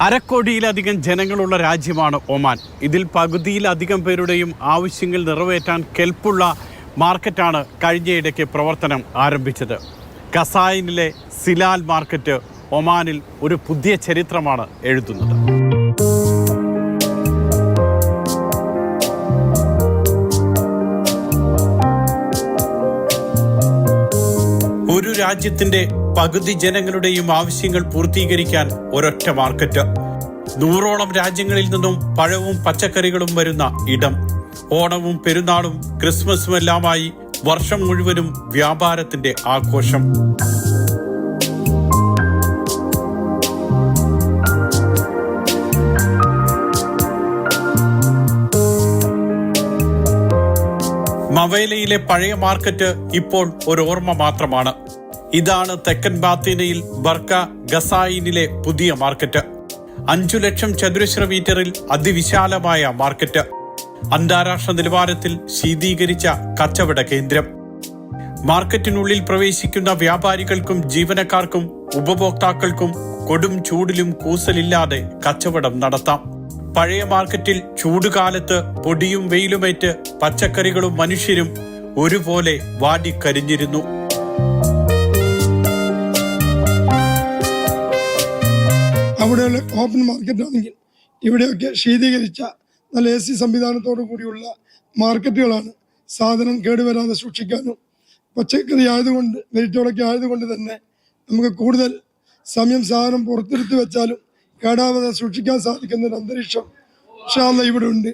അരക്കോടിയിലധികം ജനങ്ങളുള്ള രാജ്യമാണ് ഒമാൻ. ഇതിൽ പകുതിയിലധികം പേരുടെയും ആവശ്യങ്ങൾ നിറവേറ്റാൻ കെൽപ്പുള്ള മാർക്കറ്റാണ് കഴിഞ്ഞയിടയ്ക്ക് പ്രവർത്തനം ആരംഭിച്ചത്. കസായിനിലെ സിലാൽ മാർക്കറ്റ് ഒമാനിൽ ഒരു പുതിയ ചരിത്രമാണ് എഴുതുന്നത്. ഒരു രാജ്യത്തിന്റെ പകുതി ജനങ്ങളുടെയും ആവശ്യങ്ങൾ പൂർത്തീകരിക്കാൻ ഒരൊറ്റ മാർക്കറ്റ്. 100ഓളം രാജ്യങ്ങളിൽ നിന്നും പഴവും പച്ചക്കറികളും വരുന്ന ഇടം. ഓണവും പെരുന്നാളും ക്രിസ്മസുമെല്ലാമായി വർഷം മുഴുവനും വ്യാപാരത്തിന്റെ ആഘോഷം. മവേലയിലെ പഴയ മാർക്കറ്റ് ഇപ്പോൾ ഒരു ഓർമ്മ മാത്രമാണ്. ഇതാണ് തെക്കൻ ബാത്തിനയിൽ ബർക്ക ഗസായിനിലെ പുതിയ മാർക്കറ്റ്. 5 ലക്ഷം ചതുരശ്ര മീറ്ററിൽ അതിവിശാലമായ മാർക്കറ്റ്. അന്താരാഷ്ട്ര നിലവാരത്തിൽ ശീതീകരിച്ച കച്ചവട കേന്ദ്രം. മാർക്കറ്റിനുള്ളിൽ പ്രവേശിക്കുന്ന വ്യാപാരികൾക്കും ജീവനക്കാർക്കും ഉപഭോക്താക്കൾക്കും കൊടും ചൂടിലും കൂസലില്ലാതെ കച്ചവടം നടത്താം. പഴയ മാർക്കറ്റിൽ ചൂടുകാലത്ത് പൊടിയും വെയിലുമേറ്റ് പച്ചക്കറികളും മനുഷ്യരും ഒരുപോലെ വാടിക്കരിഞ്ഞിരുന്നു. അവിടെയുള്ള ഓപ്പൺ മാർക്കറ്റ് ആണെങ്കിൽ ഇവിടെയൊക്കെ ശീതീകരിച്ച നല്ല AC സംവിധാനത്തോടു കൂടിയുള്ള മാർക്കറ്റുകളാണ്. സാധനം കേടുവരാതെ സൂക്ഷിക്കാനും പച്ചക്കറി ആയതുകൊണ്ട് വെജിറ്റബിളൊക്കെ ആയതുകൊണ്ട് തന്നെ നമുക്ക് കൂടുതൽ സമയം സാധനം പുറത്തെടുത്ത് വെച്ചാലും കേടാവാതെ സൂക്ഷിക്കാൻ സാധിക്കുന്ന ഒരു അന്തരീക്ഷം ഇൻഷാ അല്ലാഹ് ഇവിടെ ഉണ്ട്.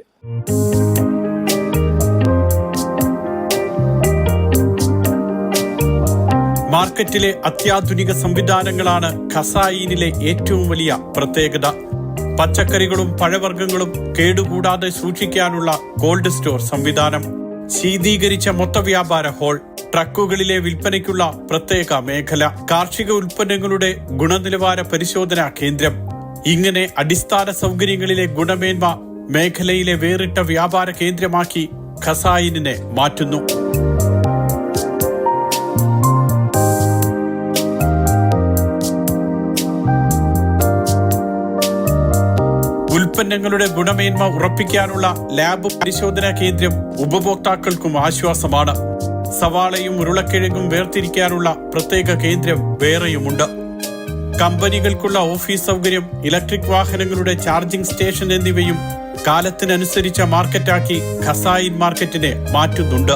മാർക്കറ്റിലെ അത്യാധുനിക സംവിധാനങ്ങളാണ് ഖസായിനിലെ ഏറ്റവും വലിയ പ്രത്യേകത. പച്ചക്കറികളും പഴവർഗ്ഗങ്ങളും കേടുകൂടാതെ സൂക്ഷിക്കാനുള്ള കോൾഡ് സ്റ്റോർ സംവിധാനം, ശീതീകരിച്ച മൊത്തവ്യാപാര ഹാൾ, ട്രക്കുകളിലെ വിൽപ്പനയ്ക്കുള്ള പ്രത്യേക മേഖല, കാർഷിക ഉൽപ്പന്നങ്ങളുടെ ഗുണനിലവാര പരിശോധനാ കേന്ദ്രം. ഇങ്ങനെ അടിസ്ഥാന സൗകര്യങ്ങളിലെ ഗുണമേന്മ മേഖലയിലെ വേറിട്ട വ്യാപാര കേന്ദ്രമാക്കി ഖസായിനിനെ മാറ്റുന്നു. ഉൽപ്പന്നങ്ങളുടെ ഗുണമേന്മ ഉറപ്പിക്കാനുള്ള ലാബ് പരിശോധനാ കേന്ദ്രം ഉപഭോക്താക്കൾക്കും ആശ്വാസമാണ്. സവാളയും ഉരുളക്കിഴങ്ങും വേർതിരിക്കാനുള്ള പ്രത്യേക കേന്ദ്രം വേറെയുമുണ്ട്. കമ്പനികൾക്കുള്ള ഓഫീസ് സൗകര്യം, ഇലക്ട്രിക് വാഹനങ്ങളുടെ ചാർജിംഗ് സ്റ്റേഷൻ എന്നിവയും കാലത്തിനനുസരിച്ച മാർക്കറ്റാക്കി ഖസായിൻ മാർക്കറ്റിനെ മാറ്റുന്നുണ്ട്.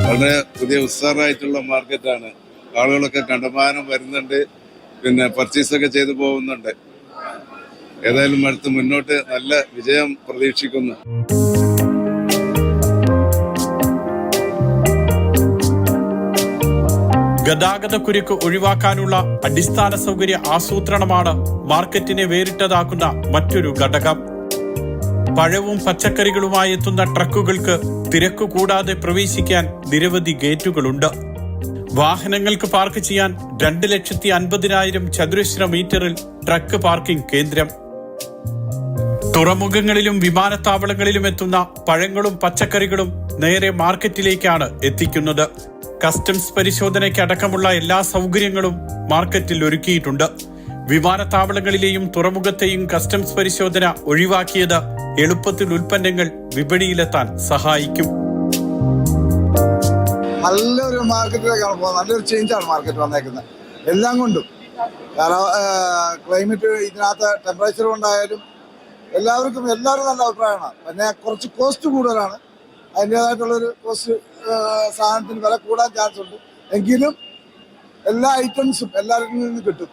വളരെ പുതിയ ഉത്സാഹമായിട്ടുള്ള മാർക്കറ്റാണ്. ആളുകളൊക്കെ കണ്ടമാനം വരുന്നുണ്ട്, പിന്നെ പർച്ചേസൊക്കെ ചെയ്തു പോകുന്നുണ്ട്. ഏതായാലും അടുത്ത് മുന്നോട്ട് നല്ല വിജയം പ്രതീക്ഷിക്കുന്നു. ഗതാഗതക്കുരുക്ക് ഒഴിവാക്കാനുള്ള അടിസ്ഥാന സൗകര്യ ആസൂത്രണമാണ് മാർക്കറ്റിനെ വേറിട്ടതാക്കുന്ന മറ്റൊരു ഘടകം. പഴവും പച്ചക്കറികളുമായി എത്തുന്ന ട്രക്കുകൾക്ക് തിരക്ക് കൂടാതെ പ്രവേശിക്കാൻ നിരവധി ഗേറ്റുകളുണ്ട്. വാഹനങ്ങൾക്ക് പാർക്ക് ചെയ്യാൻ 2,50,000 ചതുരശ്ര മീറ്ററിൽ ട്രക്ക് പാർക്കിംഗ് കേന്ദ്രം. തുറമുഖങ്ങളിലും വിമാനത്താവളങ്ങളിലും എത്തുന്ന പഴങ്ങളും പച്ചക്കറികളും നേരെ മാർക്കറ്റിലേക്കാണ് എത്തിക്കുന്നത്. കസ്റ്റംസ് പരിശോധനയ്ക്കടക്കമുള്ള എല്ലാ സൗകര്യങ്ങളും മാർക്കറ്റിൽ ഒരുക്കിയിട്ടുണ്ട്. വിമാനത്താവളങ്ങളിലെയും തുറമുഖത്തെയും കസ്റ്റംസ് പരിശോധന ഒഴിവാക്കിയത് എളുപ്പത്തിൽ ഉൽപ്പന്നങ്ങൾ വിപണിയിലെത്താൻ സഹായിക്കും. നല്ലൊരു മാർക്കറ്റിലേക്കാണ് പോകുന്നത്. നല്ലൊരു ചേഞ്ചാണ് മാർക്കറ്റ് വന്നേക്കുന്നത് എല്ലാം കൊണ്ടും. കാരണം ക്ലൈമറ്റ്, ഇതിനകത്ത് ടെമ്പറേച്ചർ കൊണ്ടായാലും എല്ലാവരും നല്ല അഭിപ്രായമാണ്. പിന്നെ കുറച്ച് കോസ്റ്റ് കൂടുതലാണ്, അതിൻ്റേതായിട്ടുള്ളൊരു കോസ്റ്റ്, സാധനത്തിന് വില കൂടാൻ ചാൻസ് ഉണ്ട്. എങ്കിലും എല്ലാ ഐറ്റംസും എല്ലാവരിൽ നിന്ന് കിട്ടും.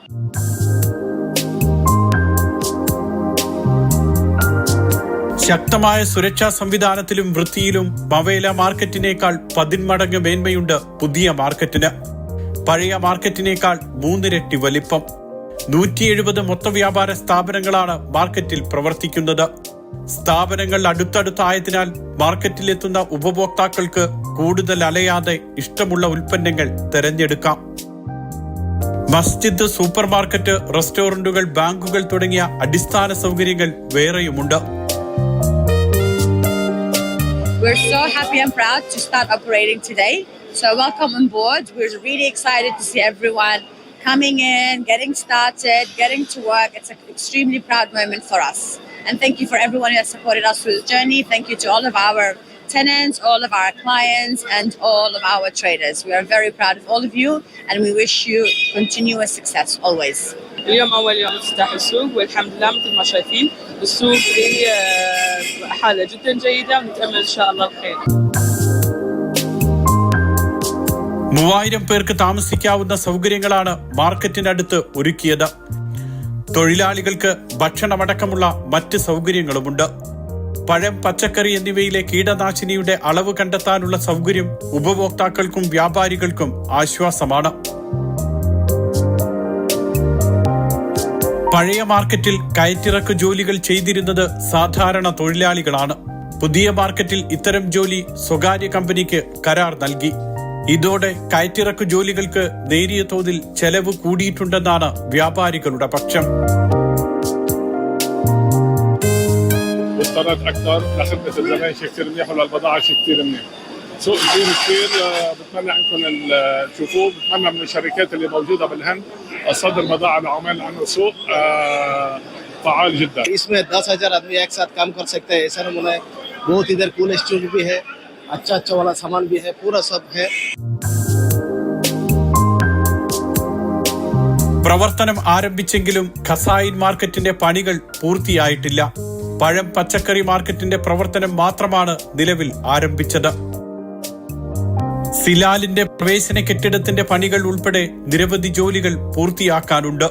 ശക്തമായ സുരക്ഷാ സംവിധാനത്തിലും വൃത്തിയിലും മവേല മാർക്കറ്റിനേക്കാൾ 10 മടങ്ങ് മേന്മയുണ്ട് പുതിയ മാർക്കറ്റിന്. പഴയ മാർക്കറ്റിനേക്കാൾ 3 ഇരട്ടി വലിപ്പം. 170 മൊത്തവ്യാപാര സ്ഥാപനങ്ങളാണ് മാർക്കറ്റിൽ പ്രവർത്തിക്കുന്നത്. സ്ഥാപനങ്ങൾ അടുത്തടുത്തായതിനാൽ മാർക്കറ്റിലെത്തുന്ന ഉപഭോക്താക്കൾക്ക് കൂടുതൽ അലയാതെ ഇഷ്ടമുള്ള ഉൽപ്പന്നങ്ങൾ തിരഞ്ഞെടുക്കാം. മസ്ജിദ്, സൂപ്പർ മാർക്കറ്റ്, റെസ്റ്റോറന്റുകൾ, ബാങ്കുകൾ തുടങ്ങിയ അടിസ്ഥാന സൗകര്യങ്ങൾ വേറെയുമുണ്ട്. We're so happy and proud to start operating today. So welcome on board. We're really excited to see everyone coming in, getting started, getting to work. It's an extremely proud moment for us. And thank you for everyone who has supported us through the journey. Thank you to all of our tenants, all of our clients, and all of our traders. We are very proud of all of you, and we wish you continuous success always. اليوم أول يوم افتتاح السوق، والحمد لله مثل ما شايفين السوق هي حالة جدا جيدة، ونتأمل إن شاء الله الخير. 3000 പേർക്ക് താമസിക്കാവുന്ന സൗകര്യങ്ങളാണ് മാർക്കറ്റിനടുത്ത് ഒരുക്കിയത്. തൊഴിലാളികൾക്ക് ഭക്ഷണമടക്കമുള്ള മറ്റ് സൗകര്യങ്ങളുമുണ്ട്. പഴം, പച്ചക്കറി എന്നിവയിലെ കീടനാശിനിയുടെ അളവ് കണ്ടെത്താനുള്ള സൗകര്യം ഉപഭോക്താക്കൾക്കും വ്യാപാരികൾക്കും ആശ്വാസമാണ്. പഴയ മാർക്കറ്റിൽ കയറ്റിറക്ക് ജോലികൾ ചെയ്തിരുന്നത് സാധാരണ തൊഴിലാളികളാണ്. പുതിയ മാർക്കറ്റിൽ ഇത്തരം ജോലി സ്വകാര്യ കമ്പനിക്ക് കരാർ നൽകി. ഇതോടെ കയറ്റിറക്ക് ജോലികൾക്ക് നേരിയ തോതിൽ ചെലവ് കൂടിയിട്ടുണ്ടെന്നാണ് വ്യാപാരികളുടെ പക്ഷം. واضطرت اكثر لخدمه الزبائن شيء كثير منيح وللبضاعه شيء كثير منيح. سوق كبير كثير، بتمنى انكم تشوفوه، بتمنى من الشركات اللي موجوده بالهند تصدر بضاعه لعمال لانه سوق فعال جدا. इसमें 10,000 आदमी एक साथ काम कर सकते हैं। ऐसा नमूना है, बहुत इधर कूल स्टोर भी है, अच्छा वाला सामान भी है, पूरा सब है। പ്രവർത്തനം ആരംഭിച്ചെങ്കിലും ഖസായിൻ മാർക്കറ്റിന്റെ പണികൾ പൂർത്തിയായിട്ടില്ല. പഴം, പച്ചക്കറി മാർക്കറ്റിന്റെ പ്രവർത്തനം മാത്രമാണ് നിലവിൽ ആരംഭിച്ചത്. സിലാലിന്റെ പ്രവേശന കെട്ടിടത്തിന്റെ പണികൾ ഉൾപ്പെടെ നിരവധി ജോലികൾ പൂർത്തിയാക്കാനുണ്ട്.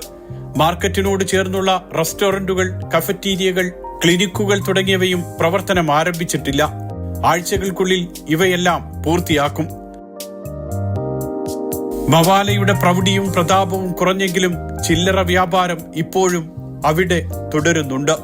മാർക്കറ്റിനോട് ചേർന്നുള്ള റെസ്റ്റോറന്റുകൾ, കഫറ്റീരിയകൾ, ക്ലിനിക്കുകൾ തുടങ്ങിയവയും പ്രവർത്തനം ആരംഭിച്ചിട്ടില്ല. ആഴ്ചകൾക്കുള്ളിൽ ഇവയെല്ലാം പൂർത്തിയാക്കും. മവാലയുടെ പ്രൗഢിയും പ്രതാപവും കുറഞ്ഞെങ്കിലും ചില്ലറ വ്യാപാരം ഇപ്പോഴും അവിടെ തുടരുന്നുണ്ട്.